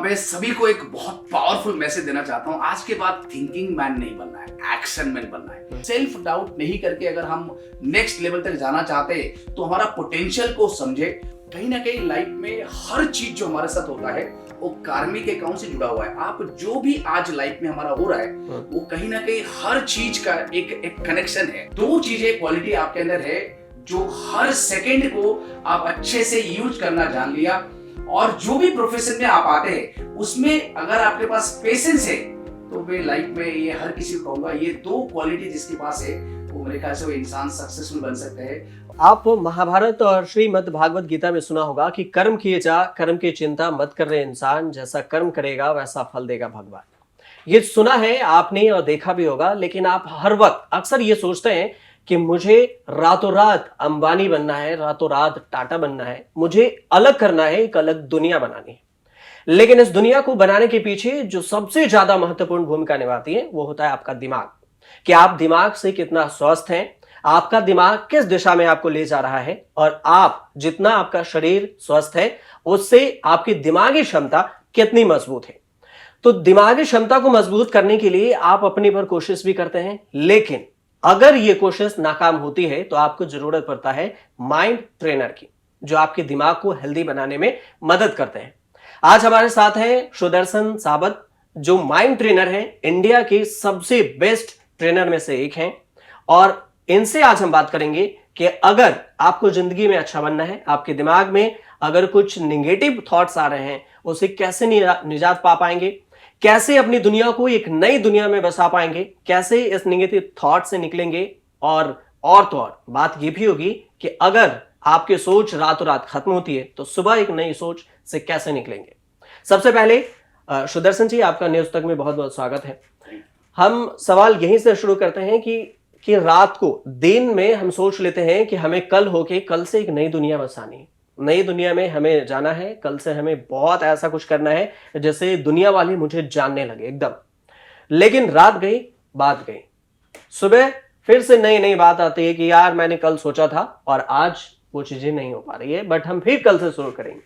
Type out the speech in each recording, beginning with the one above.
मैं सभी को एक बहुत पावरफुल मैसेज देना चाहता हूँ। आज के बाद थिंकिंग मैन नहीं बनना है, एक्शन मैन बनना है। सेल्फ डाउट नहीं करके अगर हम नेक्स्ट लेवल तक जाना चाहते हैं तो हमारा पोटेंशियल को समझे। कहीं ना कहीं लाइफ में हर चीज जो हमारे साथ होता है वो कार्मिक अकाउंट से जुड़ा हुआ है। आप जो भी आज लाइफ में हमारा हो रहा है वो कहीं ना कहीं हर चीज का एक कनेक्शन है। दो चीजें क्वालिटी आपके अंदर है जो हर सेकंड को आप अच्छे से यूज करना जान लिया, और जो भी प्रोफेशन में आप आते हैं उसमें अगर आपके पास पेशेंस है तो मैं लाइफ में ये हर किसी को कहूंगा, ये दो क्वालिटी जिसके पास है वो मेरे ख्याल से वो इंसान सक्सेसफुल बन सकते हैं। आप महाभारत और श्रीमद् भागवत गीता में सुना होगा कि कर्म किए जा, कर्म की चिंता मत कर रहे इंसान, जैसा कर्म करेगा वैसा फल देगा भगवान। ये सुना है आपने और देखा भी होगा, लेकिन आप हर वक्त अक्सर ये सोचते हैं कि मुझे रातों रात अंबानी बनना है, रातों रात टाटा बनना है, मुझे अलग करना है, एक अलग दुनिया बनानी है। लेकिन इस दुनिया को बनाने के पीछे जो सबसे ज्यादा महत्वपूर्ण भूमिका निभाती है वो होता है आपका दिमाग। कि आप दिमाग से कितना स्वस्थ हैं, आपका दिमाग किस दिशा में आपको ले जा रहा है, और आप जितना आपका शरीर स्वस्थ है उससे आपकी दिमागी क्षमता कितनी मजबूत है। तो दिमागी क्षमता को मजबूत करने के लिए आप अपने पर कोशिश भी करते हैं, लेकिन अगर ये कोशिश नाकाम होती है तो आपको जरूरत पड़ता है माइंड ट्रेनर की, जो आपके दिमाग को हेल्दी बनाने में मदद करते हैं। आज हमारे साथ हैं सुदर्शन साबत, जो माइंड ट्रेनर हैं, इंडिया के सबसे बेस्ट ट्रेनर में से एक हैं। और इनसे आज हम बात करेंगे कि अगर आपको जिंदगी में अच्छा बनना है, आपके दिमाग में अगर कुछ निगेटिव थॉट्स आ रहे हैं उसे कैसे निजात पा पाएंगे, कैसे अपनी दुनिया को एक नई दुनिया में बसा पाएंगे, कैसे इस नेगेटिव थॉट से निकलेंगे। और तो और बात यह भी होगी कि अगर आपकी सोच रातों रात खत्म होती है तो सुबह एक नई सोच से कैसे निकलेंगे। सबसे पहले सुदर्शन जी, आपका न्यूज तक में बहुत बहुत स्वागत है। हम सवाल यहीं से शुरू करते हैं कि रात को, दिन में हम सोच लेते हैं कि हमें कल से एक नई दुनिया बसानी है, नई दुनिया में हमें जाना है, कल से हमें बहुत ऐसा कुछ करना है जैसे दुनिया वाले मुझे जानने लगे एकदम। लेकिन रात गई, बात गई, सुबह फिर से नई नई बात आती है कि यार मैंने कल सोचा था और आज वो चीजें नहीं हो पा रही है, बट हम फिर कल से शुरू करेंगे।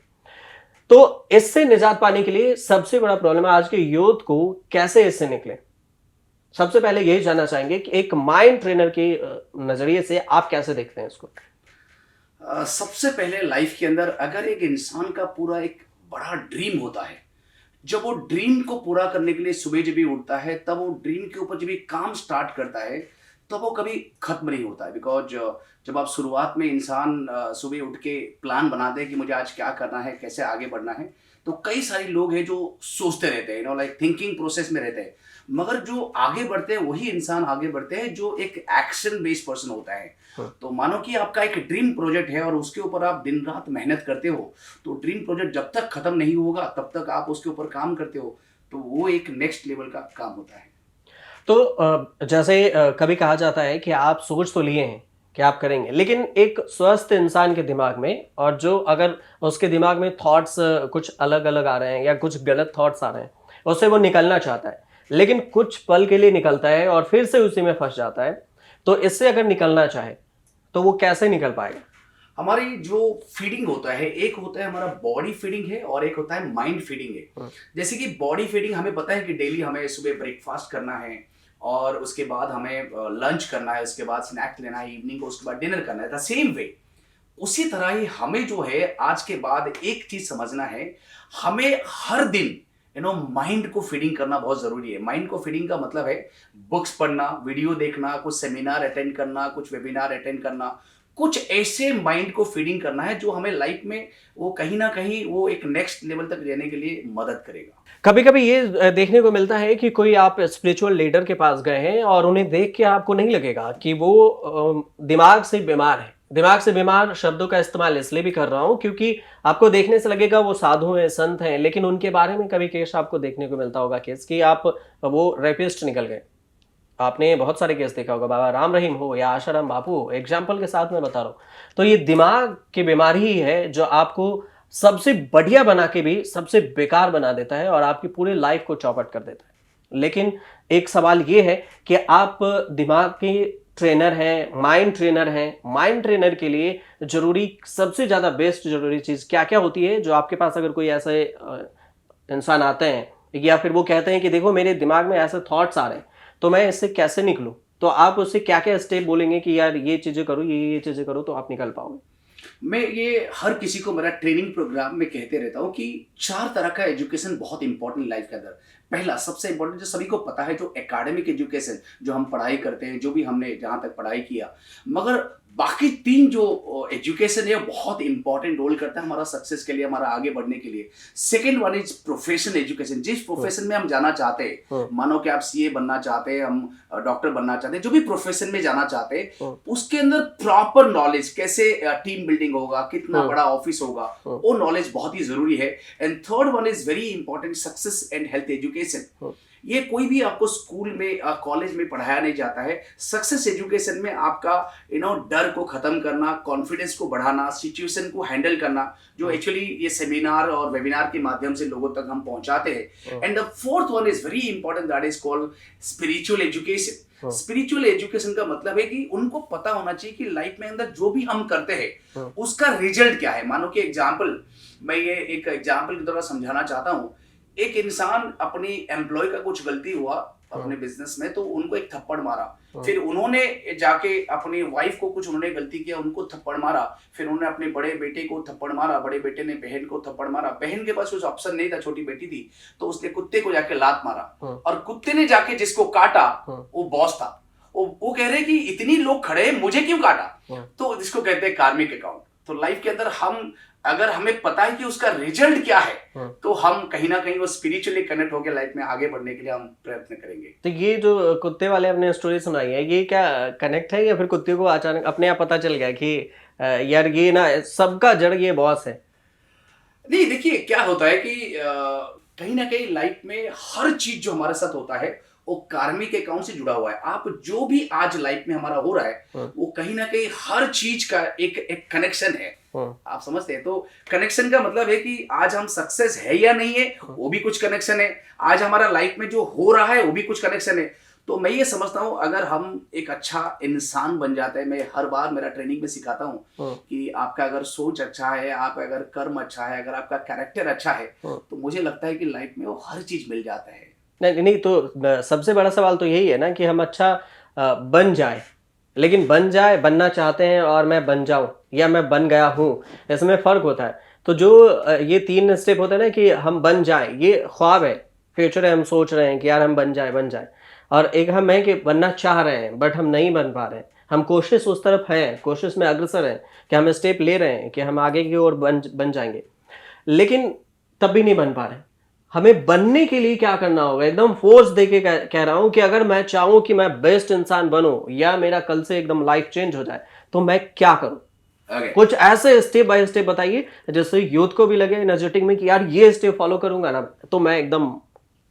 तो इससे निजात पाने के लिए सबसे बड़ा प्रॉब्लम है आज के यूथ को, कैसे इससे निकले। सबसे पहले यही जानना चाहेंगे कि एक माइंड ट्रेनर के नजरिए से आप कैसे देखते हैं इसको। सबसे पहले लाइफ के अंदर अगर एक इंसान का पूरा एक बड़ा ड्रीम होता है, जब वो ड्रीम को पूरा करने के लिए सुबह जब भी उठता है तब वो ड्रीम के ऊपर जब भी काम स्टार्ट करता है तब वो कभी खत्म नहीं होता है। बिकॉज जब आप शुरुआत में इंसान सुबह उठ के प्लान बनाते हैं कि मुझे आज क्या करना है, कैसे आगे बढ़ना है, तो कई सारे लोग हैं जो सोचते रहते हैं, लाइक थिंकिंग प्रोसेस में रहते हैं। मगर जो आगे बढ़ते हैं वही इंसान आगे बढ़ते हैं जो एक एक्शन बेस्ड पर्सन होता है। तो मानो कि आपका एक ड्रीम प्रोजेक्ट है और उसके ऊपर आप दिन रात मेहनत करते हो, तो ड्रीम प्रोजेक्ट जब तक खत्म नहीं होगा तब तक आप उसके ऊपर काम करते हो, तो वो एक नेक्स्ट लेवल का काम होता है। तो जैसे कभी कहा जाता है कि आप सोच तो लिए हैं कि आप करेंगे, लेकिन एक स्वस्थ इंसान के दिमाग में, और जो अगर उसके दिमाग में थॉट्स कुछ अलग अलग आ रहे हैं या कुछ गलत थॉट्स आ रहे हैं, उससे वो निकलना चाहता है, लेकिन कुछ पल के लिए निकलता है और फिर से उसी में फंस जाता है। तो इससे अगर निकलना चाहे तो वो कैसे निकल पाएगा। हमारी जो फीडिंग होता है, एक होता है हमारा बॉडी फीडिंग है और एक होता है माइंड फीडिंग है। जैसे कि बॉडी फीडिंग हमें पता है कि डेली हमें सुबह ब्रेकफास्ट करना है और उसके बाद हमें लंच करना है, उसके बाद स्नैक्स लेना है, इवनिंग को उसके बाद डिनर करना है। द सेम वे उसी तरह ही हमें जो है आज के बाद एक चीज समझना है, हमें हर दिन माइंड को फीडिंग करना बहुत जरूरी है। माइंड को फीडिंग का मतलब है बुक्स पढ़ना, वीडियो देखना, कुछ सेमिनार अटेंड करना, कुछ वेबिनार अटेंड करना, कुछ ऐसे माइंड को फीडिंग करना है जो हमें लाइफ में वो कहीं ना कहीं वो एक नेक्स्ट लेवल तक जाने के लिए मदद करेगा। कभी कभी ये देखने को मिलता है कि कोई आप स्पिरिचुअल लीडर के पास गए हैं और उन्हें देख के आपको नहीं लगेगा कि वो दिमाग से बीमार है। दिमाग से बीमार शब्दों का इस्तेमाल इसलिए भी कर रहा हूं क्योंकि आपको देखने से लगेगा वो साधु हैं, संत हैं, लेकिन उनके बारे में कभी केस आपको देखने को मिलता होगा केस कि आप वो रेपिस्ट निकल गए। आपने बहुत सारे केस देखा होगा, बाबा राम रहीम हो या आशाराम बापू हो, एग्जाम्पल के साथ मैं बता रहा हूँ। तो ये दिमाग की बीमारी ही है जो आपको सबसे बढ़िया बना के भी सबसे बेकार बना देता है और आपकी पूरी लाइफ को चौपट कर देता है। लेकिन एक सवाल ये है कि आप दिमाग के ट्रेनर हैं, माइंड ट्रेनर हैं, माइंड ट्रेनर के लिए जरूरी सबसे ज्यादा बेस्ट जरूरी चीज क्या क्या होती है जो आपके पास अगर कोई ऐसे इंसान आते हैं या फिर वो कहते हैं कि देखो मेरे दिमाग में ऐसे थॉट्स आ रहे हैं, तो मैं इससे कैसे निकलूं, तो आप उससे क्या क्या स्टेप बोलेंगे कि यार ये चीज़ें करो, ये चीज़ें करो, तो आप निकल पाओगे? मैं ये हर किसी को मेरा ट्रेनिंग प्रोग्राम में कहते रहता हूँ कि 4 तरह का एजुकेशन बहुत इंपॉर्टेंट लाइफ के अंदर। पहला सबसे इंपॉर्टेंट जो सभी को पता है, जो एकेडमिक एजुकेशन, जो हम पढ़ाई करते हैं, जो भी हमने जहाँ तक पढ़ाई किया। मगर बाकी 3 जो एजुकेशन है बहुत इंपॉर्टेंट रोल करता है हमारा सक्सेस के लिए, हमारा आगे बढ़ने के लिए। Second one is professional education. जिस प्रोफेशन में हम जाना चाहते हैं, मानो कि आप सीए बनना चाहते हैं, हम डॉक्टर बनना चाहते हैं, जो भी प्रोफेशन में जाना चाहते हैं, उसके अंदर प्रॉपर नॉलेज, कैसे टीम बिल्डिंग होगा, कितना बड़ा ऑफिस होगा, वो नॉलेज बहुत ही जरूरी है। And third one is very important, success and health education. ये कोई भी आपको स्कूल में कॉलेज में पढ़ाया नहीं जाता है। सक्सेस एजुकेशन में आपका डर को खत्म करना, कॉन्फिडेंस को बढ़ाना, सिचुएशन को हैंडल करना, जो एक्चुअली ये सेमिनार और वेबिनार के माध्यम से लोगों तक हम पहुंचाते हैं। And the fourth one is very important, that is called spiritual education. Spiritual education का मतलब है कि उनको पता होना चाहिए कि लाइफ में अंदर जो भी हम करते हैं उसका रिजल्ट क्या है। मानो कि एग्जाम्पल, मैं ये एक एग्जाम्पल की तरह समझाना चाहता हूँ। एक इंसान, अपनी एम्प्लॉय का कुछ गलती हुआ अपने बिजनेस में, तो उनको एक थप्पड़ मारा। फिर उन्होंने जाके अपनी वाइफ को कुछ उन्होंने गलती किया, उनको थप्पड़ मारा। फिर उन्होंने अपने बड़े बेटे को थप्पड़ मारा, बड़े बेटे ने बहन को थप्पड़ मारा। बहन के पास कुछ ऑप्शन नहीं था, छोटी बेटी थी, तो उसने कुत्ते को जाके लात मारा। और कुत्ते ने जाके जिसको काटा वो बॉस था। वो कह रहे कि इतनी लोग खड़े हैं, मुझे क्यों काटा? तो जिसको कहते हैं कार्मिक अकाउंट। तो लाइफ के अंदर हम, अगर हमें पता है कि उसका रिजल्ट क्या है, तो हम कहीं ना कहीं वो स्पिरिचुअली कनेक्ट होकर लाइफ में आगे बढ़ने के लिए हम प्रयत्न करेंगे। तो ये जो कुत्ते वाले अपने स्टोरी सुनाई है, ये क्या कनेक्ट है या फिर कुत्ते को अचानक अपने आप पता चल गया कि यार ये ना सबका जड़ ये बॉस है? नहीं, देखिए क्या होता है कि कहीं ना कहीं लाइफ में हर चीज जो हमारे साथ होता है वो कार्मिक अकाउंट से जुड़ा हुआ है। आप जो भी आज लाइफ में हमारा हो रहा है वो कहीं ना कहीं हर चीज का एक कनेक्शन है। आप समझते हैं? तो कनेक्शन का मतलब है कि आज हम सक्सेस है या नहीं है, वो भी कुछ कनेक्शन है। आज हमारा लाइफ में जो हो रहा है वो भी कुछ कनेक्शन है। तो मैं ये समझता हूँ, अगर हम एक अच्छा इंसान बन जाते हैं, मैं हर बार मेरा ट्रेनिंग में सिखाता हूँ कि आपका अगर सोच अच्छा है, आपका अगर कर्म अच्छा है, अगर आपका कैरेक्टर अच्छा है, तो मुझे लगता है कि लाइफ में वो हर चीज मिल जाता है। नहीं, तो सबसे बड़ा सवाल तो यही है ना कि हम अच्छा बन जाए, लेकिन बनना चाहते हैं और मैं बन जाऊं या मैं बन गया हूं, इसमें फर्क होता है। तो जो ये 3 स्टेप होते हैं ना कि हम बन जाए, ये ख्वाब है, फ्यूचर है, हम सोच रहे हैं कि यार हम बन जाए। और एक हम है कि बनना चाह रहे हैं बट हम नहीं बन पा रहे हैं। हम कोशिश उस तरफ हैं, कोशिश में अग्रसर हैं कि हम स्टेप ले रहे हैं कि हम आगे की ओर बन जाएंगे, लेकिन तब भी नहीं बन पा रहे। हमें बनने के लिए क्या करना होगा? एकदम फोर्स देके कह रहा हूं कि अगर मैं चाहूं कि मैं बेस्ट इंसान बनूं या मेरा कल से एकदम लाइफ चेंज हो जाए, तो मैं क्या करूं? कुछ ऐसे स्टेप बाय स्टेप बताइए जिससे यूथ को भी लगे एनर्जेटिक में कि यार ये स्टेप फॉलो करूंगा ना तो मैं एकदम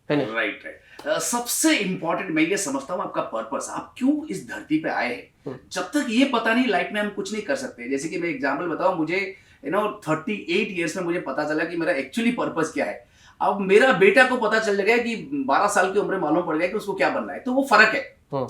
राइट। सबसे इंपॉर्टेंट मैं ये समझता हूँ आपका पर्पस, आप क्यों इस धरती पे आए हैं। जब तक ये पता नहीं, लाइफ में हम कुछ नहीं कर सकते। जैसे कि मैं एग्जांपल बताऊं, मुझे 38 ईयर्स में मुझे पता चला कि मेरा एक्चुअली पर्पस क्या है। अब मेरा बेटा को पता चल गया कि 12 साल की उम्र में मालूम पड़ गया कि उसको क्या बनना है। तो वो फर्क है।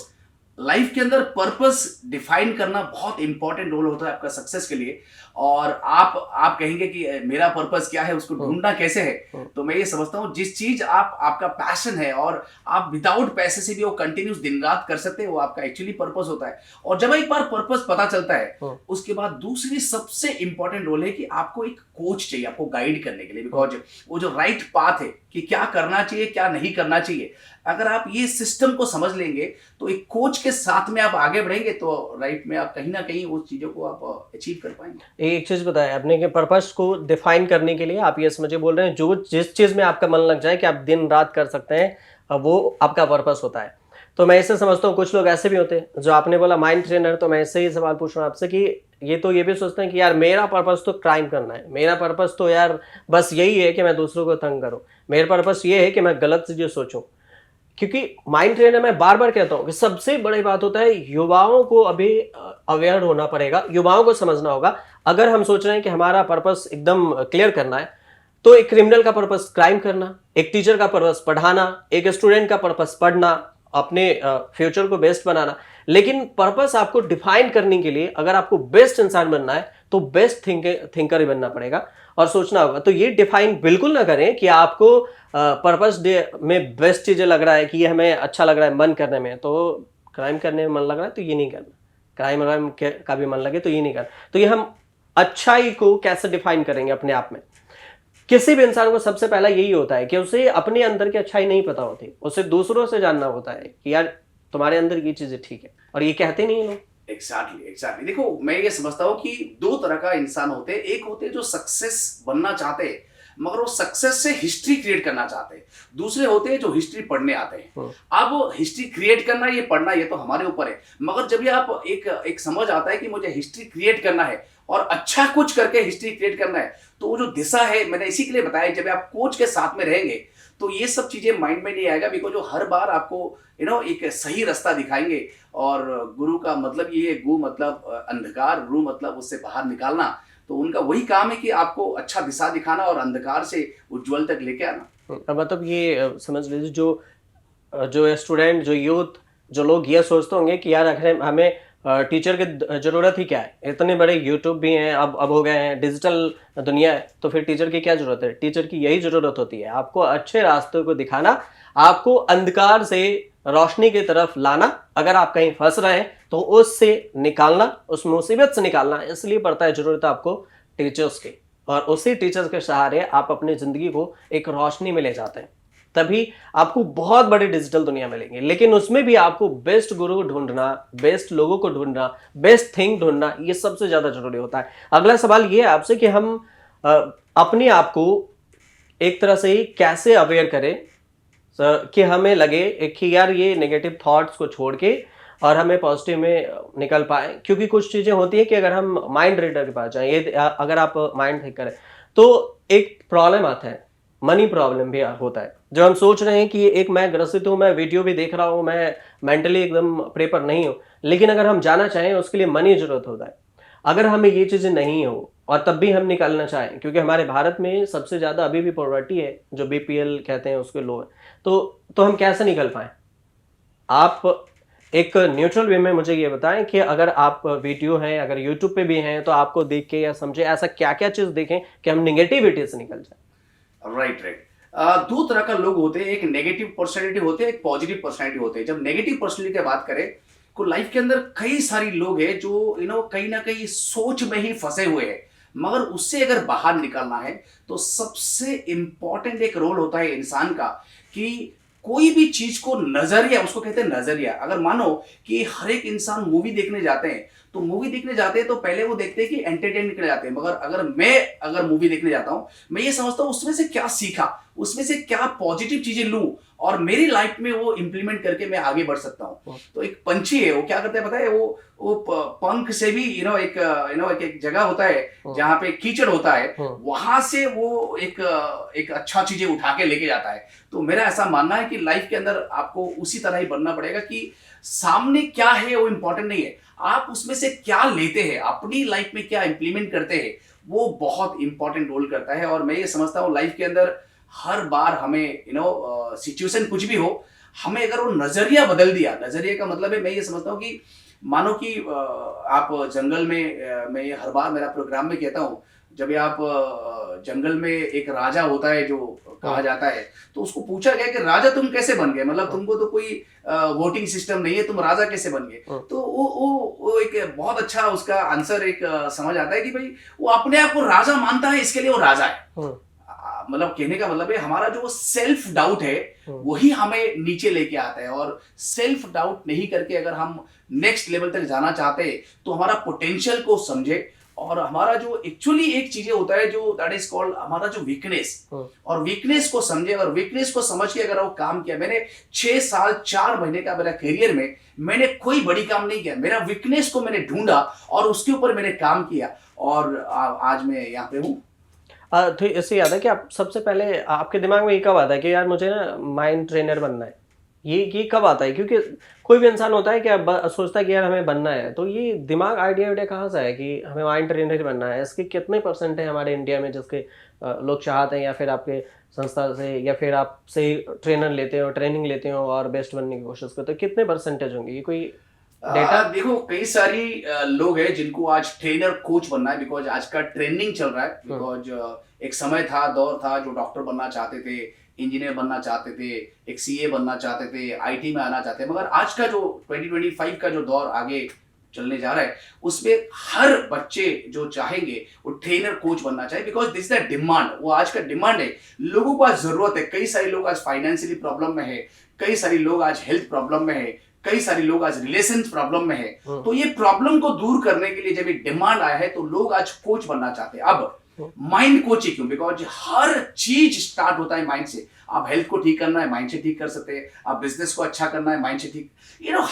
लाइफ के अंदर पर्पस डिफाइन करना बहुत इंपॉर्टेंट रोल होता है आपका सक्सेस के लिए। और आप कहेंगे कि मेरा पर्पस क्या है, उसको ढूंढना कैसे है। तो मैं ये समझता हूँ जिस चीज आपका पैशन है और आप विदाउट पैसे से भी वो कंटिन्यूस दिन रात कर सकते हैं, वो आपका एक्चुअली पर्पस होता है। और जब एक बार पर्पस पता चलता है, उसके बाद दूसरी सबसे इंपॉर्टेंट रोल है कि आपको एक कोच चाहिए आपको गाइड करने के लिए। बिकॉज वो जो राइट पाथ है कि क्या करना चाहिए क्या नहीं करना चाहिए, अगर आप ये सिस्टम को समझ लेंगे तो एक कोच के साथ में आप आगे बढ़ेंगे तो लाइफ में आप कहीं ना कहीं उस चीजों को आप अचीव कर पाएंगे। एक चीज बताया आपने कि पर्पस को डिफाइन करने के लिए आप ये समझे बोल रहे हैं जो जिस चीज में आपका मन लग जाए कि आप दिन रात कर सकते हैं, वो आपका पर्पस होता है। तो मैं इससे समझता हूँ कुछ लोग ऐसे भी होते हैं, जो आपने बोला माइंड ट्रेनर, तो मैं इससे ही सवाल पूछ रहा हूँ आपसे कि ये भी सोचते हैं कि यार मेरा पर्पस तो क्राइम करना है, मेरा पर्पस तो यार बस यही है कि मैं दूसरों को तंग करूँ, मेरा पर्पस ये है कि मैं गलत चीजें सोचूं। क्योंकि माइंड ट्रेनर मैं बार बार कहता हूं कि सबसे बड़ी बात होता है युवाओं को अभी अवेयर होना पड़ेगा, युवाओं को समझना होगा। अगर हम सोच रहे हैं कि हमारा पर्पस एकदम क्लियर करना है, तो एक क्रिमिनल का पर्पस क्राइम करना, एक टीचर का पर्पस पढ़ाना, एक स्टूडेंट का पर्पस पढ़ना, अपने फ्यूचर को बेस्ट बनाना। लेकिन पर्पस आपको डिफाइन करने के लिए, अगर आपको बेस्ट इंसान बनना है, तो बेस्ट थिंकर ही बनना पड़ेगा और सोचना होगा। तो ये डिफाइन बिल्कुल ना करें कि आपको पर्पस डे में बेस्ट चीजें लग रहा है कि ये हमें अच्छा लग रहा है मन करने में, तो क्राइम करने में मन लग रहा है तो ये नहीं करना, क्राइम का भी मन लगे तो ये नहीं करना। तो ये हम अच्छाई को कैसे डिफाइन करेंगे अपने आप में? किसी भी इंसान को सबसे पहला यही होता है कि उसे अपने अंदर की अच्छाई नहीं पता होती, उसे दूसरों से जानना होता है कि यार तुम्हारे अंदर ये चीजें ठीक है, और ये कहते नहीं लोग। एग्जैक्टली देखो, मैं ये समझता हूँ कि दो तरह का इंसान होते हैं। एक होते हैं जो सक्सेस बनना चाहते हैं मगर वो सक्सेस से हिस्ट्री क्रिएट करना चाहते हैं। दूसरे होते हैं जो हिस्ट्री पढ़ने आते हैं। अब हिस्ट्री क्रिएट करना ये पढ़ना ये तो हमारे ऊपर है, मगर जब ये आप एक समझ आता है कि मुझे हिस्ट्री क्रिएट करना है और अच्छा कुछ करके हिस्ट्री क्रिएट करना है, तो वो जो दिशा है, मैंने इसी के लिए बताया, जब आप कोच के साथ में रहेंगे तो ये सब चीजें माइंड में नहीं आएगा, बिकॉज जो हर बार आपको एक सही रास्ता दिखाएंगे। और गुरु का मतलब ये है, गु मतलब अंधकार, रू मतलब उससे बाहर निकालना। तो उनका वही काम है कि आपको अच्छा दिशा दिखाना और अंधकार से उज्जवल तक लेके आना। मतलब ये समझ लीजिए जो स्टूडेंट, जो यूथ, जो लोग ये सोचते होंगे कि यार अगर हमें टीचर की जरूरत ही क्या है, इतने बड़े यूट्यूब भी हैं, अब हो गए हैं, डिजिटल दुनिया है, तो फिर टीचर की क्या जरूरत है? टीचर की यही जरूरत होती है, आपको अच्छे रास्ते को दिखाना, आपको अंधकार से रोशनी की तरफ लाना। अगर आप कहीं फंस रहे हैं तो उससे निकालना, उस मुसीबत से निकालना। इसलिए पड़ता है जरूरत आपको टीचर्स की, और उसी टीचर्स के सहारे आप अपनी जिंदगी को एक रोशनी में ले जाते हैं। तभी आपको बहुत बड़ी डिजिटल दुनिया मिलेंगी, लेकिन उसमें भी आपको बेस्ट गुरु ढूंढना, बेस्ट लोगों को ढूंढना, बेस्ट थिंग ढूंढना, ये सबसे ज्यादा जरूरी होता है। अगला सवाल ये है आपसे कि हम अपने आप को एक तरह से कैसे अवेयर करें कि हमें लगे कि यार ये नेगेटिव थॉट्स को छोड़ के और हमें पॉजिटिव में निकल पाए। क्योंकि कुछ चीजें होती है कि अगर हम माइंड रीडर के पास जाएं, ये अगर आप माइंड ठीक करें तो एक प्रॉब्लम आता है, मनी प्रॉब्लम भी होता है। जो हम सोच रहे हैं कि एक मैं ग्रसित हूं, मैं वीडियो भी देख रहा हूं, मैं मेंटली एकदम प्रेपर नहीं हूं, लेकिन अगर हम जाना चाहें उसके लिए मनी जरूरत होता है। अगर हमें ये चीजें नहीं हो और तब भी हम निकलना चाहें, क्योंकि हमारे भारत में सबसे ज्यादा अभी भी पॉवर्टी है, जो बीपीएल कहते हैं उसके लोग हैं, तो हम कैसे निकल पाए? आप एक न्यूट्रल वे में मुझे ये बताएं कि अगर आप वीडियो हैं, अगर यूट्यूब पे भी हैं, तो आपको देख के या समझे ऐसा क्या क्या चीज देखें कि हम निगेटिविटी से निकल जाए। राइट। दो तरह का लोग होते हैं, एक नेगेटिव पर्सनैलिटी होते हैं, एक पॉजिटिव पर्सनैलिटी होते हैं। जब नेगेटिव पर्सनैलिटी की बात करें तो लाइफ के अंदर कई सारी लोग हैं जो कहीं ना कहीं सोच में ही फंसे हुए हैं, मगर उससे अगर बाहर निकलना है तो सबसे इंपॉर्टेंट एक रोल होता है इंसान का कि कोई भी चीज को नजरिया, उसको कहते हैं नजरिया। अगर मानो कि हर एक इंसान मूवी देखने जाते हैं, तो मूवी देखने जाते हैं तो पहले वो देखते हैं कि एंटरटेनमेंट के लिए जाते हैं, मगर अगर मूवी देखने जाता हूं, मैं ये समझता हूं उसमें से क्या सीखा, उसमें से क्या पॉजिटिव चीजें लूं और मेरी लाइफ में वो इंप्लीमेंट करके मैं आगे बढ़ सकता हूं। तो एक पंछी है, वो क्या करता है पता है, वो पंख से भी एक जगह होता है जहां पे कीचड़ होता है, वहां से वो एक अच्छा चीजें उठा के लेके जाता है। तो मेरा ऐसा मानना है कि लाइफ के अंदर आपको उसी तरह ही बनना पड़ेगा कि सामने क्या है वो इंपॉर्टेंट नहीं है, आप उसमें से क्या लेते हैं, अपनी लाइफ में क्या इंप्लीमेंट करते हैं, वो बहुत इंपॉर्टेंट रोल करता है। और मैं ये समझता हूँ लाइफ के अंदर हर बार हमें सिचुएशन कुछ भी हो, हमें अगर वो नजरिया बदल दिया, नजरिया का मतलब है, मैं ये समझता हूँ कि मानो कि आप जंगल में, मैं ये हर बार मेरा प्रोग्राम में कहता हूँ, जब आप जंगल में एक राजा होता है जो कहा जाता है, तो उसको पूछा गया कि राजा तुम कैसे बन गए, मतलब तुमको तो कोई वोटिंग सिस्टम नहीं है, तुम राजा कैसे बन गए? तो वो एक बहुत अच्छा उसका आंसर एक समझ आता है कि भाई वो अपने आप को राजा मानता है, इसके लिए वो राजा है। मतलब कहने का मतलब है हमारा जो सेल्फ डाउट है वही हमें नीचे लेके आता है, और सेल्फ डाउट नहीं करके अगर हम नेक्स्ट लेवल तक जाना चाहते हैं तो हमारा पोटेंशियल को समझे, और हमारा जो एक्चुअली एक चीजें होता है जो दैट इज कॉल्ड हमारा जो वीकनेस, और वीकनेस को समझे और वीकनेस को समझ के अगर वो काम किया। मैंने 6 साल 4 महीने का मेरा करियर में मैंने कोई बड़ी काम नहीं किया, मेरा वीकनेस को मैंने ढूंढा और उसके ऊपर मैंने काम किया, और आज मैं यहाँ पे हूँ। तो इससे याद है कि आप सबसे पहले आपके दिमाग में ये कब आता है कि यार मुझे ना माइंड ट्रेनर बनना है? ये कब आता है? क्योंकि कोई भी इंसान होता है कि सोचता है कि यार हमें बनना है, तो ये दिमाग आइडिया कहाँ से है कि हमें माइंड ट्रेनर बनना है? इसके कितने % है हमारे इंडिया में जिसके लोग चाहते हैं, या फिर आपके संस्था से या फिर आपसे ट्रेनर लेते हो, ट्रेनिंग लेते हो और बेस्ट बनने की कोशिश करते हो? कितने % होंगे? ये कोई देखो कई सारी लोग हैं जिनको आज ट्रेनर कोच बनना है, बिकॉज आज का ट्रेंडिंग चल रहा है। बिकॉज एक समय था, दौर था, जो डॉक्टर बनना चाहते थे, इंजीनियर बनना चाहते थे, एक सीए बनना चाहते थे, आईटी में आना चाहते थे। मगर आज का जो 2025 का जो दौर आगे चलने जा रहा है, उसमें हर बच्चे जो चाहेंगे वो ट्रेनर कोच बनना चाहिए, बिकॉज दिस द डिमांड। वो आज का डिमांड है, लोगों को आज जरूरत है। कई सारे लोग आज फाइनेंशियली प्रॉब्लम में है, कई सारे लोग आज हेल्थ प्रॉब्लम में है, कई सारे लोग आज रिलेशन प्रॉब्लम में है। तो ये प्रॉब्लम को दूर करने के लिए जब ये डिमांड आया है, तो लोग आज कोच बनना चाहते हैं। अब माइंड कोच ही क्यों? बिकॉज हर चीज स्टार्ट होता है माइंड से। आप हेल्थ को ठीक करना है, माइंड से ठीक कर सकते हैं। आप बिजनेस को अच्छा करना है, माइंड से ठीक,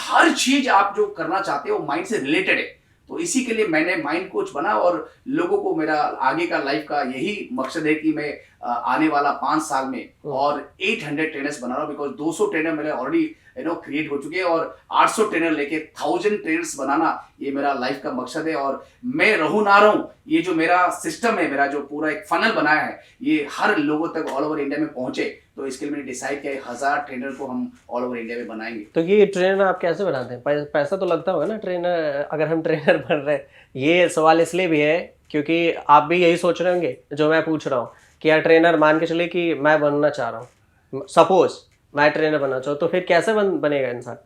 हर चीज आप जो करना चाहते हो वो माइंड से रिलेटेड है। तो इसी के लिए मैंने माइंड कोच बना, और लोगों को मेरा आगे का लाइफ का यही मकसद है कि मैं आने वाला 5 साल में और 800 ट्रेनर्स बना रहा हूँ। बिकॉज 200 ट्रेनर मेरे ऑलरेडी क्रिएट हो चुके हैं, और 800 ट्रेनर लेके 1000 ट्रेनर्स बनाना ये मेरा लाइफ का मकसद है। और मैं रहूं ना रहूं, ये जो मेरा सिस्टम है, मेरा जो पूरा एक फनल बनाया है, ये हर लोगों तक ऑल ओवर इंडिया में पहुंचे। तो इसके लिए मैंने डिसाइड किया 1000 ट्रेनर को हम ऑल ओवर इंडिया में बनाएंगे। तो ये ट्रेनर आप कैसे बनाते हैं? पैसा तो लगता होगा ना ट्रेनर, अगर हम ट्रेनर बन रहे हैं। ये सवाल इसलिए भी है क्योंकि आप भी यही सोच रहे होंगे जो मैं पूछ रहा हूँ कि यार ट्रेनर मान के चले कि मैं बनना चाह रहा हूँ, सपोज मैं ट्रेनर बनना चाहूँ, तो फिर कैसे बनेगा इंसान?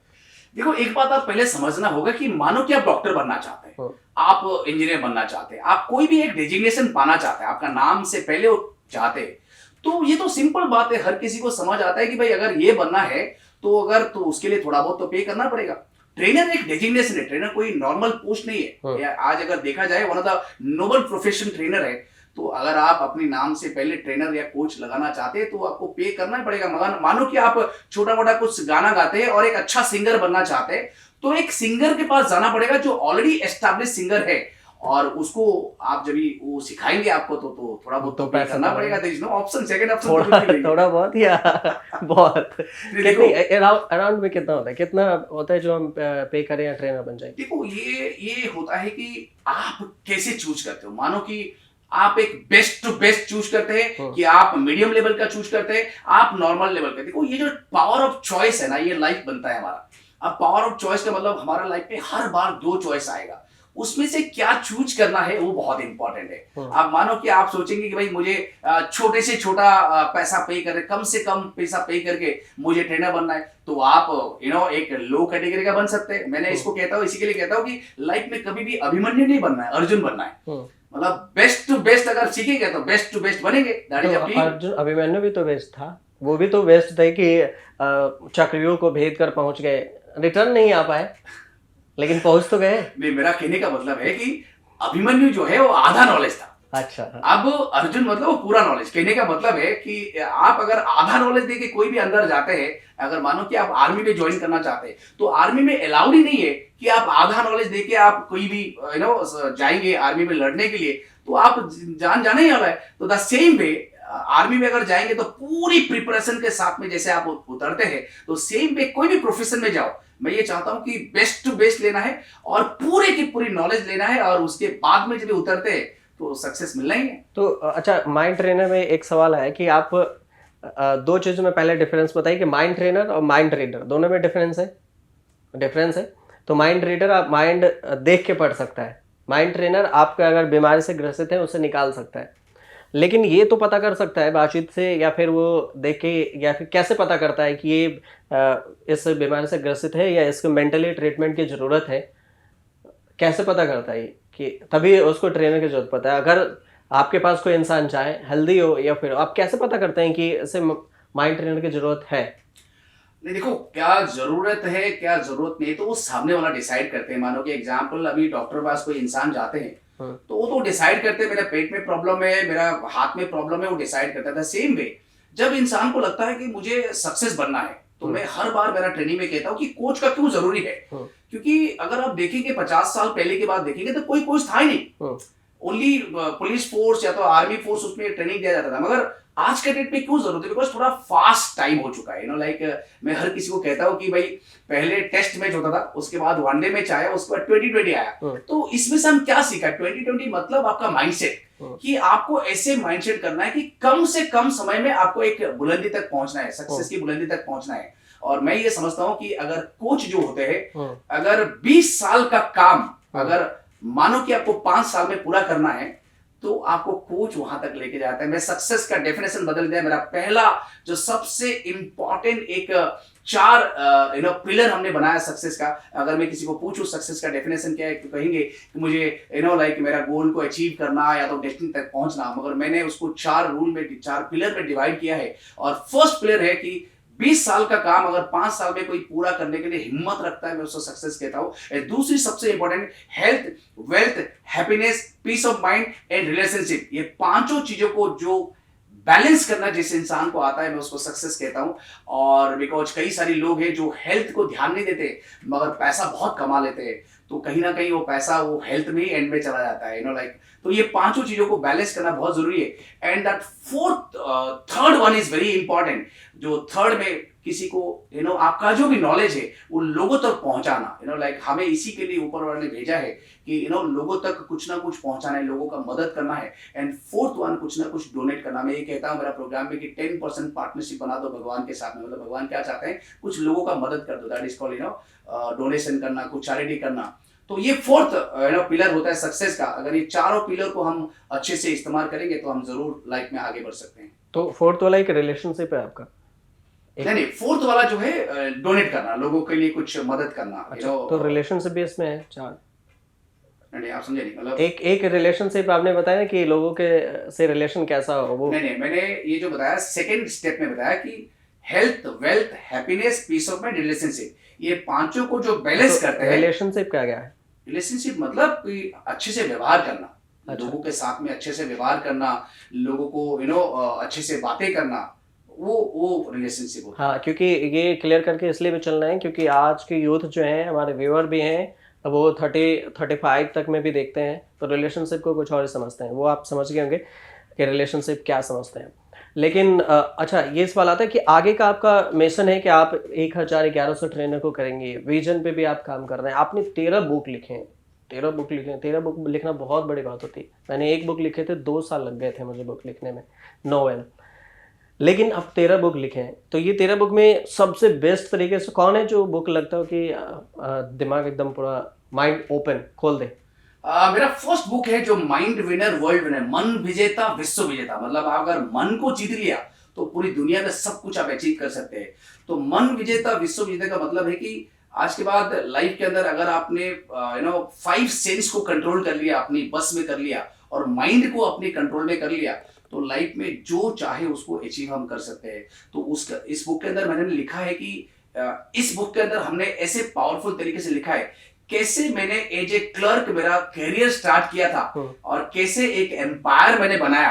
देखो, एक बात आप पहले समझना होगा कि मानो कि आप डॉक्टर बनना चाहते हैं, आप इंजीनियर बनना चाहते हैं, आप कोई भी एक डेजिग्नेशन पाना चाहते हैं, आपका नाम से पहले वो चाहते हैं, तो ये तो सिंपल बात है, हर किसी को समझ आता है कि भाई अगर ये बनना है तो उसके लिए थोड़ा बहुत तो पे करना पड़ेगा। ट्रेनर एक डेजिग्नेशन है, ट्रेनर कोई नॉर्मल पोस्ट नहीं है। आज अगर देखा जाए one of the noble profession trainer है। तो अगर आप अपने नाम से पहले ट्रेनर या कोच लगाना चाहते हैं तो आपको पे करना ही पड़ेगा। मगर मानो कि आप छोटा मोटा कुछ गाना गाते हैं और एक अच्छा सिंगर बनना चाहते हैं, तो एक सिंगर के पास जाना पड़ेगा जो ऑलरेडी एस्टैब्लिश सिंगर है, और उसको आप जब वो सिखाएंगे आपको तो थोड़ा बहुत तो पे करना पड़ेगा। There is no option, second option थोड़ा बहुत या बहुत? कितनी अराउंड में कितना होता है, कितना होता है जो हम पे करें या ट्रेनर बन जाए? देखो, ये होता है कि आप कैसे चूज करते हो। मानो कि आप एक बेस्ट टू बेस्ट चूज करते हैं, कि आप मीडियम लेवल का चूज करते हैं, आप नॉर्मल लेवल का। देखो, ये जो पावर ऑफ चॉइस है ना, ये लाइफ बनता है हमारा। अब पावर ऑफ चॉइस का मतलब हमारा लाइफ में हर बार 2 चॉइस आएगा, उसमें से क्या चूज करना है वो बहुत इंपॉर्टेंट है। आप मानो कि आप सोचेंगे कि भाई मुझे छोटे से छोटा पैसा पे करके, कम से कम पैसा पे करके मुझे ट्रेनर बनना है, तो आप एक लो कैटेगरी का बन सकते हैं। मैंने इसको कहता हूँ, इसी के लिए कहता हूँ कि लाइफ में कभी भी अभिमन्यु नहीं बनना है, अर्जुन बनना है। मतलब बेस्ट टू बेस्ट अगर सीखेंगे तो बेस्ट टू बेस्ट बनेंगे। तो अर्जुन, अभिमन्यु भी तो बेस्ट था, वो भी तो बेस्ट थे कि चक्रव्यूह को भेद कर पहुंच गए, रिटर्न नहीं आ पाए लेकिन पहुंच तो गए। नहीं, मेरा कहने का मतलब है कि अभिमन्यु जो है वो आधा नॉलेज था। अच्छा, अब अर्जुन मतलब वो पूरा नॉलेज। कहने का मतलब है कि आप अगर आधा नॉलेज देके कोई भी अंदर जाते हैं, अगर मानो कि आप आर्मी में ज्वाइन करना चाहते हैं, तो आर्मी में अलाउड ही नहीं है कि आप आधा नॉलेज देके आप कोई भी जाएंगे आर्मी में लड़ने के लिए, तो आप जाने ही वाला है। तो द सेम वे आर्मी में अगर जाएंगे तो पूरी प्रिपरेशन के साथ में जैसे आप उतरते हैं, तो सेम वे कोई भी प्रोफेशन में जाओ, मैं ये चाहता हूं कि बेस्ट टू बेस्ट लेना है और पूरे की पूरी नॉलेज लेना है, और उसके बाद में जब उतरते हैं तो सक्सेस मिलना ही है। तो अच्छा, माइंड ट्रेनर में एक सवाल है कि आप 2 चीजों में पहले डिफरेंस बताइए कि माइंड ट्रेनर और माइंड रीडर दोनों में डिफरेंस है। तो माइंड रीडर आप माइंड देख के पढ़ सकता है, माइंड ट्रेनर आपका अगर बीमारी से ग्रसित है उसे निकाल सकता है। लेकिन ये तो पता कर सकता है बातचीत से, या फिर वो देख के, या फिर कैसे पता करता है कि ये इस बीमारी से ग्रसित है या इसको मेंटली ट्रीटमेंट की ज़रूरत है? कैसे पता करता है कि तभी उसको ट्रेनर की जरूरत पड़ता है? अगर आपके पास कोई इंसान चाहे हेल्दी हो, या फिर आप कैसे पता करते हैं कि इसे माइंड ट्रेनर की जरूरत है? नहीं, देखो, क्या जरूरत है क्या जरूरत नहीं तो वो सामने वाला डिसाइड करते हैं। मानो कि एग्जांपल, अभी डॉक्टर पास कोई इंसान जाते हैं तो वो तो डिसाइड करते हैं मेरा पेट में प्रॉब्लम है, मेरा हाथ में प्रॉब्लम है, वो डिसाइड करता था। सेम वे जब इंसान को लगता है कि मुझे सक्सेस बनना है, तो मैं हर बार मेरा ट्रेनिंग में कहता हूँ कि कोच का क्यों जरूरी है। क्योंकि अगर आप देखेंगे 50 साल पहले की बात देखेंगे तो कोई कोच था ही नहीं, ओनली पुलिस फोर्स या तो आर्मी फोर्स उसमें ट्रेनिंग दिया जाता था। मगर आज के डेट में क्यों जरूरत है? बिकॉज थोड़ा फास्ट टाइम हो चुका है। लाइक मैं हर किसी को कहता हूँ कि भाई पहले टेस्ट मैच होता था, उसके बाद वनडे मैच आया, उसके बाद 2020 आया। तो इसमें से हम क्या सीखा? 2020 मतलब आपका माइंडसेट, कि आपको ऐसे माइंडसेट करना है कि कम से कम समय में आपको एक बुलंदी तक पहुंचना है, सक्सेस की बुलंदी तक पहुंचना है। और मैं ये समझता हूँ कि अगर कोच जो होते हैं, अगर 20 साल का काम अगर मानो कि आपको 5 साल में पूरा करना है, तो आपको कोच वहां तक लेके जाता है। मैं सक्सेस का डेफिनेशन बदल दिया। मेरा पहला जो सबसे इंपॉर्टेंट एक 4 पिलर हमने बनाया सक्सेस का। अगर मैं किसी को पूछूं सक्सेस का डेफिनेशन क्या है, तो कहेंगे कि मुझे मेरा गोल को अचीव करना या तो डेस्टिनी तक पहुंचना, मगर मैंने उसको 4 पिलर में डिवाइड किया है। और फर्स्ट पिलर है कि 20 साल का काम अगर 5 साल में कोई पूरा करने के लिए हिम्मत रखता है, मैं उसको सक्सेस कहता हूं। दूसरी सबसे important, health, wealth, happiness, peace of mind and relationship. ये पांचों चीजों को जो बैलेंस करना जिस इंसान को आता है, मैं उसको सक्सेस कहता हूं। और बिकॉज कई सारे लोग हैं जो हेल्थ को ध्यान नहीं देते मगर पैसा बहुत कमा लेते हैं, तो कहीं ना कहीं वो पैसा वो हेल्थ में ही एंड में चला जाता है। तो ये पांचों चीजों को बैलेंस करना बहुत जरूरी है। And that third one is very important. जो थर्ड में किसी को आपका जो भी नॉलेज है वो लोगों तक पहुंचाना। हमें इसी के लिए ऊपर वाले ने भेजा है कि लोगों तक कुछ ना कुछ पहुंचाना है, लोगों का मदद करना है। एंड फोर्थ वन, कुछ ना कुछ डोनेट करना। मैं ये कहता हूं मेरा प्रोग्राम में कि 10% पार्टनरशिप बना दो भगवान के साथ में। मतलब भगवान क्या चाहते हैं, कुछ लोगों का मदद कर दो। दैट इज कॉल्ड डोनेशन करना, कुछ चैरिटी करना। तो ये फोर्थ पिलर होता है सक्सेस का। अगर ये चारों पिलर को हम अच्छे से इस्तेमाल करेंगे तो हम जरूर लाइफ में आगे बढ़ सकते हैं। तो फोर्थ वाला एक रिलेशनशिप है आपका? नहीं, फोर्थ वाला जो है डोनेट करना, लोगों के लिए कुछ मदद करना। अच्छा, तो रिलेशनशिप भी इसमें है 4? नहीं, आप समझे नहीं। मतलब एक रिलेशनशिप आपने बताया कि लोगों के से रिलेशन कैसा हो वो। नहीं, मैंने ये जो बताया सेकंड स्टेप में बताया कि health, wealth, happiness, peace of mind, relationship, ये पांचों को जो बैलेंस करते हैं। रिलेशनशिप क्या है? रिलेशनशिप मतलब अच्छे से व्यवहार करना। अच्छा। लोगों के साथ में अच्छे से व्यवहार करना, लोगों को अच्छे से बातें करना, वो रिलेशनशिप होता है। हाँ, क्योंकि ये क्लियर करके इसलिए भी चलना है क्योंकि आज के यूथ जो हैं, हमारे व्यूअर भी हैं, वो 30-35 तक में भी देखते हैं, तो रिलेशनशिप को कुछ और ही समझते हैं। वो आप समझ गए होंगे कि रिलेशनशिप क्या समझते हैं। लेकिन अच्छा, ये सवाल आता है कि आगे का आपका मिशन है कि आप 1100 ट्रेनर को करेंगे, विजन पे भी आप काम कर रहे हैं। आपने 13 बुक लिखे हैं। 13 बुक लिखना बहुत बड़ी बात होती है। मैंने एक बुक लिखे थे, 2 साल लग गए थे मुझे बुक लिखने में, नोवेल। लेकिन अब 13 बुक लिखे हैं, तो ये 13 बुक में सबसे बेस्ट तरीके से कौन है जो बुक लगता हो कि दिमाग एकदम पूरा माइंड ओपन खोल दे? मेरा फर्स्ट बुक है जो माइंड विनर वर्ल्ड विनर, मन विजेता विश्व विजेता। मतलब अगर मन को जीत लिया तो पूरी दुनिया में सब कुछ आप अचीव कर सकते हैं। तो मन विजेता विश्व विजेता का मतलब है कि आज के बाद लाइफ के अंदर अगर आपने 5 सेंस को कंट्रोल कर लिया, अपनी बस में कर लिया और माइंड को अपने कंट्रोल में कर लिया, तो लाइफ में जो चाहे उसको अचीव हम कर सकते हैं। तो इस बुक के अंदर मैंने लिखा है कि इस बुक के अंदर हमने ऐसे पावरफुल तरीके से लिखा है कैसे मैंने एज ए क्लर्क मेरा करियर स्टार्ट किया था और कैसे एक एम्पायर मैंने बनाया।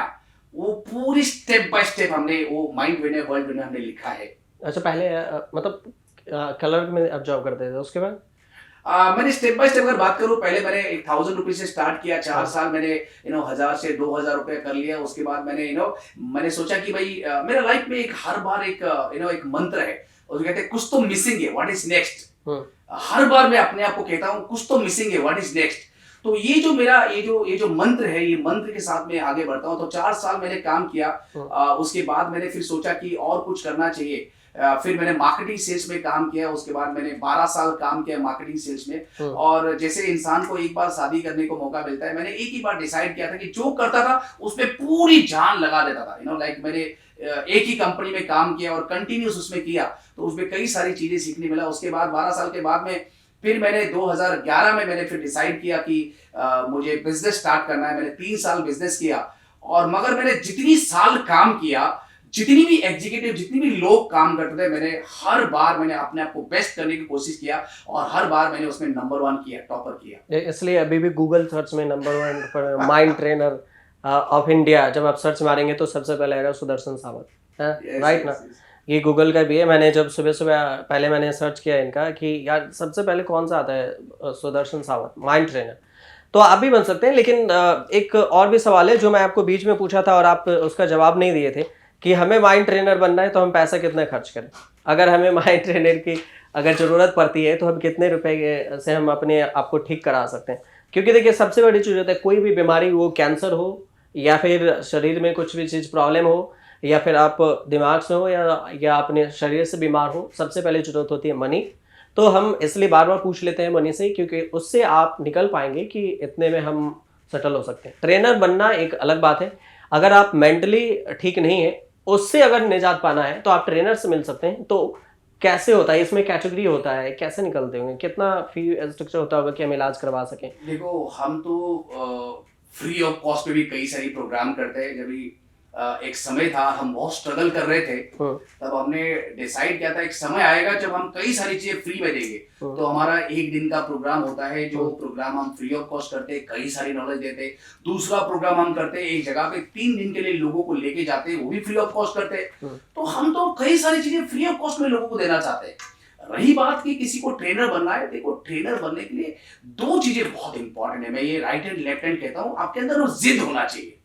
वो पूरी स्टेप बाय स्टेप हमने वो माइंड विनर वर्ल्ड विनर हमने लिखा है। अच्छा, पहले मतलब क्लर्क में आप जॉब करते थे, उसके बाद मैंने स्टेप बाय स्टेप अगर बात करूं, पहले मैंने 1000 रुपीज से स्टार्ट किया। 4 साल मैंने 1000 से 2000 रुपए कर लिया। उसके बाद मैंने सोचा कि भाई मेरा लाइफ में एक हर बार एक मंत्र है, और कहते हैं कुछ तो मिसिंग है, व्हाट इज नेक्स्ट। हर बार मैं अपने आप को कहता हूं कुछ तो मिसिंग है, व्हाट इज नेक्स्ट। तो ये जो मेरा ये जो मंत्र है, ये मंत्र के साथ मैं आगे बढ़ता हूं। तो 4 साल मैंने काम किया। उसके बाद मैंने फिर सोचा कि और कुछ करना चाहिए। फिर मैंने मार्केटिंग सेल्स में काम किया। उसके बाद मैंने 12 साल काम किया मार्केटिंग सेल्स में। और जैसे इंसान को एक बार शादी करने को मौका मिलता है, मैंने एक ही बार डिसाइड किया था कि जो करता था उसमें पूरी जान लगा देता था। मैंने एक ही कंपनी में काम किया और कंटिन्यूस उसमें किया, तो उसमें कई सारी चीजें सीखने मिला। उसके बाद 12 साल के बाद में फिर मैंने 2011 में मैंने फिर डिसाइड किया कि मुझे बिजनेस स्टार्ट करना है। मैंने 3 साल बिजनेस किया। और मगर मैंने जितनी साल काम किया, जितनी भी एग्जीक्यूटिव, जितनी भी लोग काम करते थे, मैंने हर बार मैंने अपने आप को बेस्ट करने की कोशिश किया और हर बार मैंने उसमें नंबर 1 किया, टॉपर किया। इसलिए अभी भी गूगल सर्च में नंबर 1 पर माइंड ट्रेनर ऑफ इंडिया जब आप सर्च मारेंगे तो सबसे पहले आएगा सुदर्शन सावत, राइट ना? ये गूगल का भी है। मैंने जब सुबह पहले मैंने सर्च किया इनका कि यार सबसे पहले कौन सा आता है, सुदर्शन सावत माइंड ट्रेनर। तो आप भी बन सकते हैं। लेकिन एक और भी सवाल है जो मैं आपको बीच में पूछा था और आप उसका जवाब नहीं दिए थे कि हमें माइंड ट्रेनर बनना है तो हम पैसा कितना खर्च करें। अगर हमें माइंड ट्रेनर की अगर ज़रूरत पड़ती है तो हम कितने रुपए से हम अपने आप को ठीक करा सकते हैं? क्योंकि देखिए सबसे बड़ी चीज़ होता है, कोई भी बीमारी, वो कैंसर हो या फिर शरीर में कुछ भी चीज़ प्रॉब्लम हो या फिर आप दिमाग से हो या अपने शरीर से बीमार हो, सबसे पहले जरूरत होती है मनी। तो हम इसलिए बार बार पूछ लेते हैं मनी से, क्योंकि उससे आप निकल पाएंगे कि इतने में हम सेटल हो सकते हैं। ट्रेनर बनना एक अलग बात है। अगर आप मेंटली ठीक नहीं है, उससे अगर निजात पाना है तो आप ट्रेनर से मिल सकते हैं। तो कैसे होता है, इसमें कैटेगरी होता है, कैसे निकलते होंगे, कितना फी स्ट्रक्चर होता होगा कि हम इलाज करवा सकें? देखो, हम तो फ्री ऑफ कॉस्ट पे भी कई सारी प्रोग्राम करते हैं। जब भी एक समय था, हम बहुत स्ट्रगल कर रहे थे, तब हमने डिसाइड किया था एक समय आएगा जब हम कई सारी चीजें फ्री में देंगे। तो हमारा एक दिन का प्रोग्राम होता है, जो प्रोग्राम हम फ्री ऑफ कॉस्ट करते हैं, कई सारी नॉलेज देते हैं। दूसरा प्रोग्राम हम करते हैं एक जगह पे 3 दिन के लिए लोगों को लेके जाते हैं, वो भी फ्री ऑफ कॉस्ट करते हैं। तो हम तो कई सारी चीजें फ्री ऑफ कॉस्ट में लोगों को देना चाहते हैं। रही बात कि किसी को ट्रेनर बनना है, देखो ट्रेनर बनने के लिए 2 चीजें बहुत इंपॉर्टेंट है। मैं ये राइट हैंड लेफ्ट हैंड कहता हूं, आपके अंदर वो जिद होना चाहिए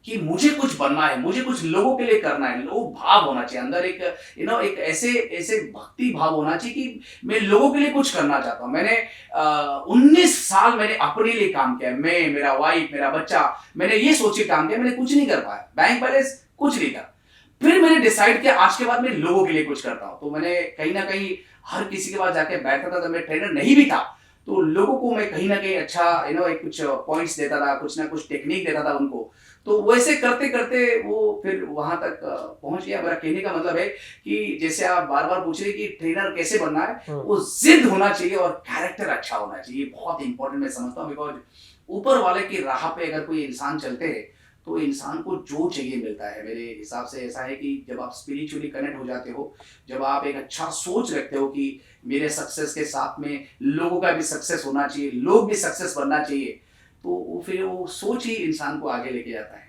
कि मुझे कुछ बनना है, मुझे कुछ लोगों के लिए करना है। लोग भाव होना चाहिए अंदर, एक एक ऐसे भक्ति भाव होना चाहिए कि मैं लोगों के लिए कुछ करना चाहता हूं। मैंने 19 साल मैंने अपने लिए काम किया। मैं, मेरा वाइफ, मेरा बच्चा, मैंने ये सोच के काम किया, मैंने कुछ नहीं कर पाया, बैंक बैलेंस कुछ नहीं था। फिर मैंने डिसाइड किया आज के बाद मैं लोगों के लिए कुछ करता हूं। तो मैंने कहीं ना कहीं हर किसी के पास जाके बैठता था। तो मैं ट्रेनर नहीं भी था, तो लोगों को मैं कहीं ना कहीं अच्छा एक कुछ पॉइंट्स देता था, कुछ ना कुछ टेक्निक देता था उनको। तो वैसे करते करते वो फिर वहां तक पहुंच गया। मेरा कहने का मतलब है कि जैसे आप बार बार पूछ रहे कि ट्रेनर कैसे बनना है, वो जिद होना चाहिए और कैरेक्टर अच्छा होना चाहिए। बहुत इंपॉर्टेंट मैं समझता हूँ, बिकॉज ऊपर वाले की राह पे अगर कोई इंसान चलते हैं तो इंसान को जो चाहिए मिलता है। मेरे हिसाब से ऐसा है कि जब आप स्पिरिचुअली कनेक्ट हो जाते हो, जब आप एक अच्छा सोच रखते हो कि मेरे सक्सेस के साथ में लोगों का भी सक्सेस होना चाहिए, लोग भी सक्सेस बनना चाहिए, तो फिर वो सोच ही इंसान को आगे लेके जाता है।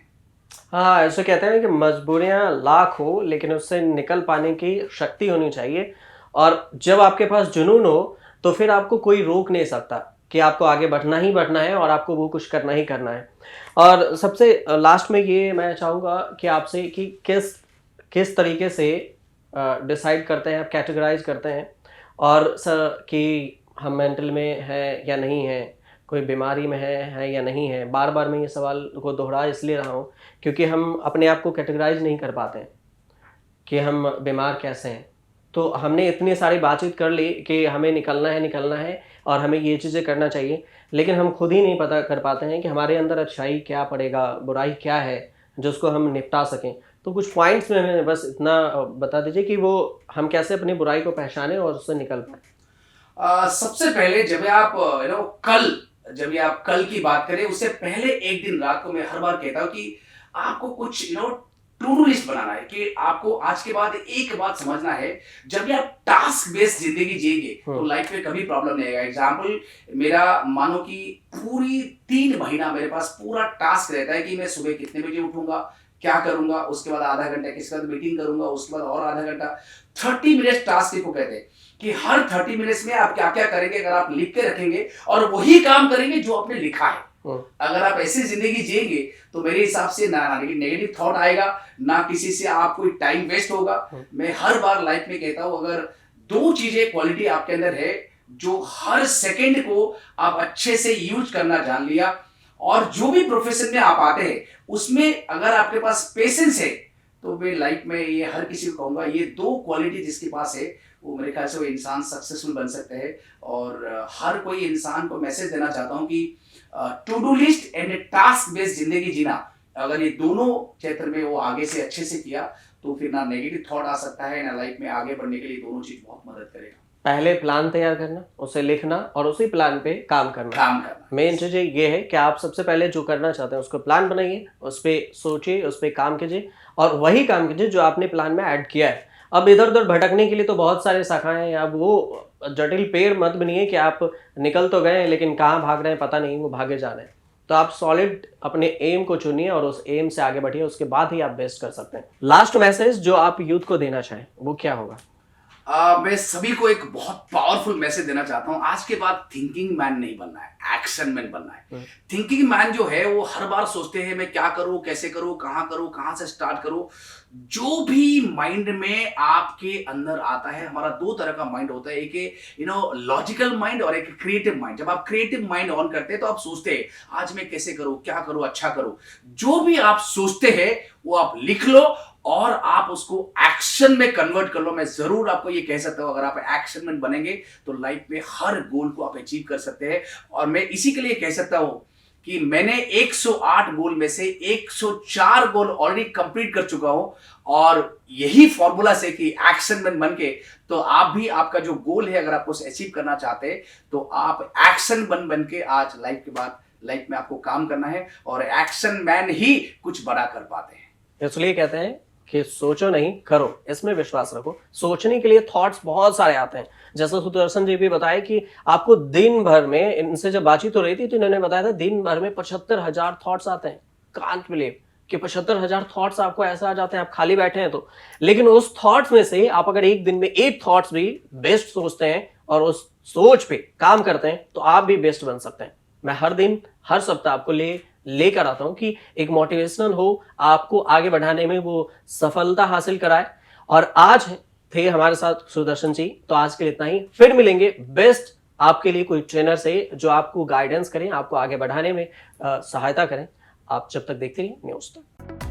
हाँ, ऐसे कहते हैं कि मजबूरियां लाख हो, लेकिन उससे निकल पाने की शक्ति होनी चाहिए। और जब आपके पास जुनून हो तो फिर आपको कोई रोक नहीं सकता कि आपको आगे बढ़ना ही बढ़ना है और आपको वो कुछ करना ही करना है। और सबसे लास्ट में ये मैं चाहूँगा कि आपसे कि किस किस तरीके से डिसाइड करते हैं, आप कैटेगराइज करते हैं और कि हम मेंटल में हैं या नहीं हैं, कोई बीमारी में है या नहीं है। बार बार मैं ये सवाल को दोहरा इसलिए रहा हूँ क्योंकि हम अपने आप को कैटेगराइज नहीं कर पाते हैं कि हम बीमार कैसे हैं। तो हमने इतनी सारी बातचीत कर ली कि हमें निकलना है और हमें ये चीज़ें करना चाहिए, लेकिन हम खुद ही नहीं पता कर पाते हैं कि हमारे अंदर अच्छाई क्या पड़ेगा, बुराई क्या है जिसको हम निपटा सकें। तो कुछ पॉइंट्स में हमें बस इतना बता दीजिए कि वो हम कैसे अपनी बुराई को पहचानें और उससे निकल पाए। सबसे पहले जब आप कल की बात करें, उससे पहले एक दिन रात को मैं हर बार कहता हूँ कि आपको कुछ टू डू लिस्ट बनाना है कि आपको आज के बाद एक बात समझना है। जब भी आप टास्क बेस्ड जिंदगी जिएंगे तो लाइफ में कभी प्रॉब्लम नहीं आएगा। एग्जाम्पल, मेरा मानो कि पूरी 3 महीना मेरे पास पूरा टास्क रहता है कि मैं सुबह कितने बजे उठूंगा, क्या करूंगा, उसके बाद आधा घंटा किसके साथ मीटिंग करूंगा, उसके बाद और आधा घंटा। 30 मिनट टास्क को कहते हैं कि हर 30 मिनट्स में आप क्या क्या करेंगे। अगर आप लिख के रखेंगे और वही काम करेंगे जो आपने लिखा है, अगर आप ऐसी जिंदगी जिएंगे तो मेरे हिसाब से ना नेगेटिव थॉट आएगा, ना किसी से आप कोई टाइम वेस्ट होगा। मैं हर बार लाइफ में कहता हूं, अगर 2 चीजें क्वालिटी आपके अंदर है, जो हर सेकंड को आप अच्छे से यूज करना जान लिया, और जो भी प्रोफेशन में आप आते हैं उसमें अगर आपके पास पेशेंस है, तो मैं लाइफ में ये हर किसी को कहूंगा, ये 2 क्वालिटी जिसके पास है वो मेरे ख्याल से वो इंसान सक्सेसफुल बन सकते हैं। और हर कोई इंसान को मैसेज देना चाहता हूं कि to do list and task based जिंदगी जीना, अगर ये दोनों क्षेत्र में वो आगे से अच्छे से किया तो फिर ना नेगेटिव थॉट आ सकता है, ना लाइफ में आगे बढ़ने के लिए दोनों चीज बहुत मदद करेगा। पहले प्लान तैयार करना, उसे लिखना और उसी प्लान पे काम करना। मेन चीज़ ये है कि आप सबसे पहले जो करना चाहते हैं उसको प्लान बनाइए, उस पर सोचिए, उस पर काम कीजिए और वही काम कीजिए जो आपने प्लान में ऐड किया है। अब इधर उधर भटकने के लिए तो बहुत सारे शाखाएं हैं। अब वो जटिल पेड़ मत बनिए कि आप निकल तो गए लेकिन कहाँ भाग रहे हैं पता नहीं, वो भागे जा रहे हैं। तो आप सॉलिड अपने एम को चुनिए और उस एम से आगे बढ़िए, उसके बाद ही आप बेस्ट कर सकते हैं। लास्ट मैसेज जो आप यूथ को देना चाहें वो क्या होगा? मैं सभी को एक बहुत पावरफुल मैसेज देना चाहता हूं। आज के बाद थिंकिंग मैन नहीं बनना है, एक्शन मैन बनना है। थिंकिंग मैन जो है वो हर बार सोचते हैं मैं क्या करूं, कैसे करूं, कहां से स्टार्ट करूं। जो भी माइंड में आपके अंदर आता है, हमारा 2 तरह का माइंड होता है, एक लॉजिकल माइंड और एक क्रिएटिव माइंड। जब आप क्रिएटिव माइंड ऑन करते हैं तो आप सोचते हैं आज मैं कैसे करूं, क्या करूं, अच्छा करूं। जो भी आप सोचते हैं वो आप लिख लो और आप उसको एक्शन में कन्वर्ट कर लो। मैं जरूर आपको ये कह सकता हूं, अगर आप एक्शन में बनेंगे तो लाइफ में हर गोल को आप अचीव कर सकते हैं। और मैं इसी के लिए कह सकता हूं कि मैंने 108 गोल में से 104 गोल ऑलरेडी कंप्लीट कर चुका हूं। और यही फॉर्मूला से कि एक्शन मैन बन के तो आप भी आपका जो गोल है अगर आप उसे अचीव करना चाहते हैं तो आप एक्शन बन के आज लाइफ के बाद लाइफ में आपको काम करना है और एक्शन मैन ही कुछ बड़ा कर पाते हैं। इसलिए कहते हैं कि सोचो नहीं करो, इसमें विश्वास रखो। सोचने के लिए थॉट्स बहुत सारे आते हैं। जैसा सुदर्शन जी भी बताया कि आपको दिन भर में, इनसे जब बातचीत हो रही थी तो इन्होंने बताया था दिन भर में 75,000 थॉट्स आते हैं। कांट बिलीव कि 75,000 थॉट्स आपको ऐसा आ जाते हैं, आप खाली बैठे हैं तो। लेकिन उस थॉट्स में से आप अगर एक दिन में 8 थॉट्स भी बेस्ट सोचते हैं और उस सोच पे काम करते हैं तो आप भी बेस्ट बन सकते हैं। मैं हर दिन हर सप्ताह आपको लेकर आता हूं कि एक मोटिवेशनल हो, आपको आगे बढ़ाने में वो सफलता हासिल कराए। और आज थे हमारे साथ सुदर्शन जी, तो आज के लिए इतना ही। फिर मिलेंगे बेस्ट आपके लिए कोई ट्रेनर से जो आपको गाइडेंस करें, आपको आगे बढ़ाने में सहायता करें। आप जब तक देखते रहिए न्यूज़ तक।